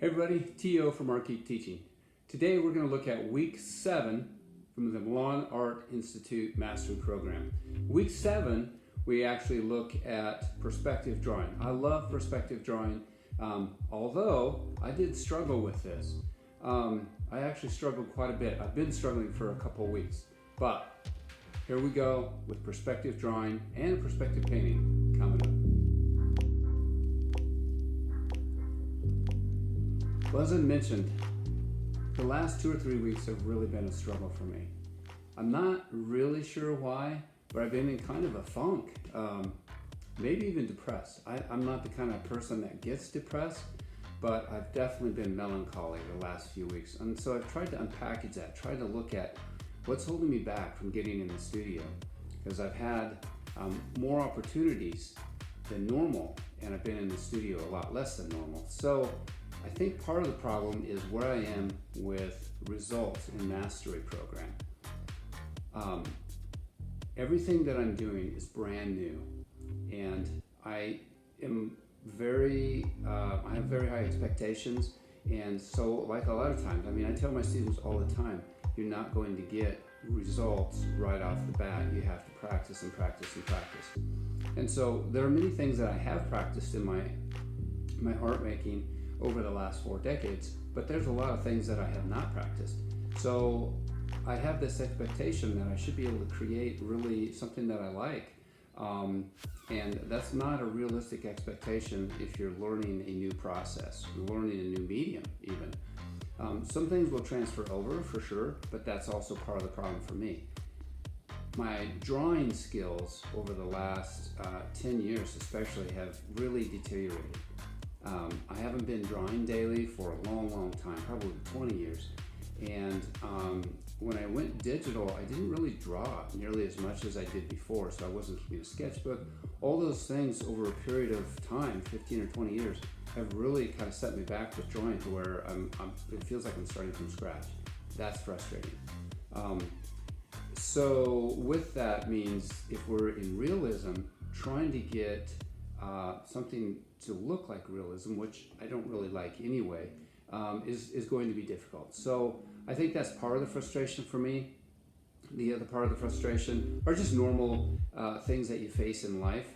Hey everybody, T.O. from Art Keep Teaching. Today we're going to look at week 7 from the Milan Art Institute Mastery Program. Week 7, we actually look at perspective drawing. I love perspective drawing, although I did struggle with this. I actually struggled quite a bit. I've been struggling for a couple of weeks, but here we go with perspective drawing and perspective painting coming up. Well, as I mentioned, the last 2 or 3 weeks have really been a struggle for me. I'm not really sure why, but I've been in kind of a funk, maybe even depressed. I'm not the kind of person that gets depressed, but I've definitely been melancholy the last few weeks. And so I've tried to unpackage that, tried to look at what's holding me back from getting in the studio, because I've had more opportunities than normal, and I've been in the studio a lot less than normal. So I think part of the problem is where I am with results in mastery program. Everything that I'm doing is brand new, and I am I have very high expectations, and so like a lot of times, I tell my students all the time, you're not going to get results right off the bat. You have to practice and practice and practice. And so there are many things that I have practiced in my art making over the last 4 decades, but there's a lot of things that I have not practiced. So I have this expectation that I should be able to create really something that I like, and that's not a realistic expectation if you're learning a new process, learning a new medium even. Some things will transfer over for sure, but that's also part of the problem for me. My drawing skills over the last 10 years especially have really deteriorated. I haven't been drawing daily for a long time, probably 20 years. And when I went digital, I didn't really draw nearly as much as I did before, so I wasn't keeping a sketchbook. All those things over a period of time, 15 or 20 years, have really kind of set me back with drawing to where it feels like I'm starting from scratch. That's frustrating. So with that means if we're in realism, trying to get something to look like realism, which I don't really like anyway, is going to be difficult. So I think that's part of the frustration for me. The other part of the frustration are just normal things that you face in life.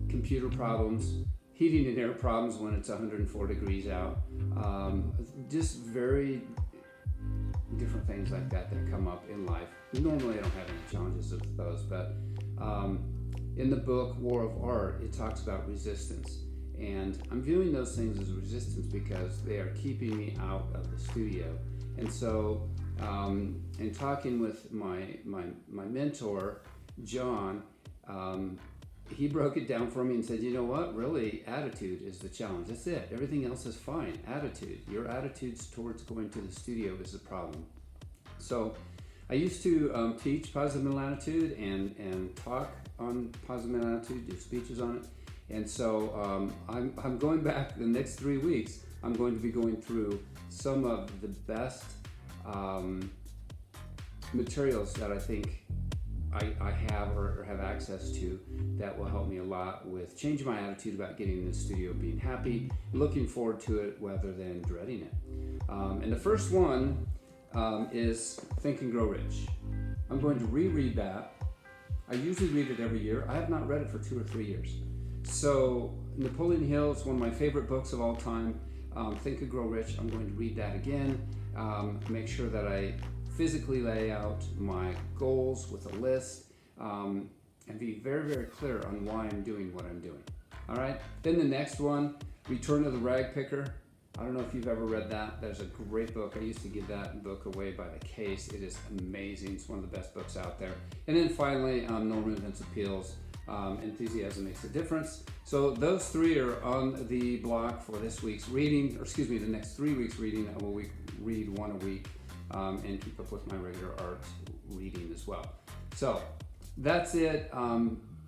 Computer problems, heating and air problems when it's 104 degrees out, just very different things like that come up in life. Normally I don't have any challenges with those, but in the book War of Art, it talks about resistance. And I'm viewing those things as resistance because they are keeping me out of the studio. And so, in talking with my mentor, John, he broke it down for me and said, you know what, really, attitude is the challenge. That's it. Everything else is fine. Attitude. Your attitudes towards going to the studio is the problem. So, I used to teach positive mental attitude and talk on positive mental attitude, do speeches on it. And so I'm going back the next 3 weeks. I'm going to be going through some of the best materials that I think I have or have access to that will help me a lot with changing my attitude about getting in the studio, being happy, looking forward to it rather than dreading it. And the first one is Think and Grow Rich. I'm going to reread that. I usually read it every year. I have not read it for 2 or 3 years. So Napolean Hill is one of my favorite books of all time. Think and Grow Rich. I'm going to read that again. Make sure that I physically lay out my goals with a list, and be very clear on why I'm doing what I'm doing. All right. Then the next one, Return of the Ragpicker. I don't know if you've ever read that. There's a great book. I used to give that book away by the case. It is amazing. It's one of the best books out there. And then finally, Norman Vincent Peale's Enthusiasm Makes a Difference. So those 3 are on the block for this week's reading, or excuse me, the next 3 weeks reading. I will read 1 a week and keep up with my regular art reading as well. So that's it.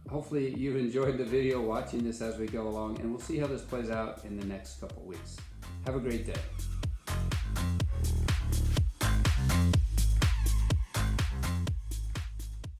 Hopefully you've enjoyed the video watching this as we go along, and we'll see how this plays out in the next couple weeks. Have a great day.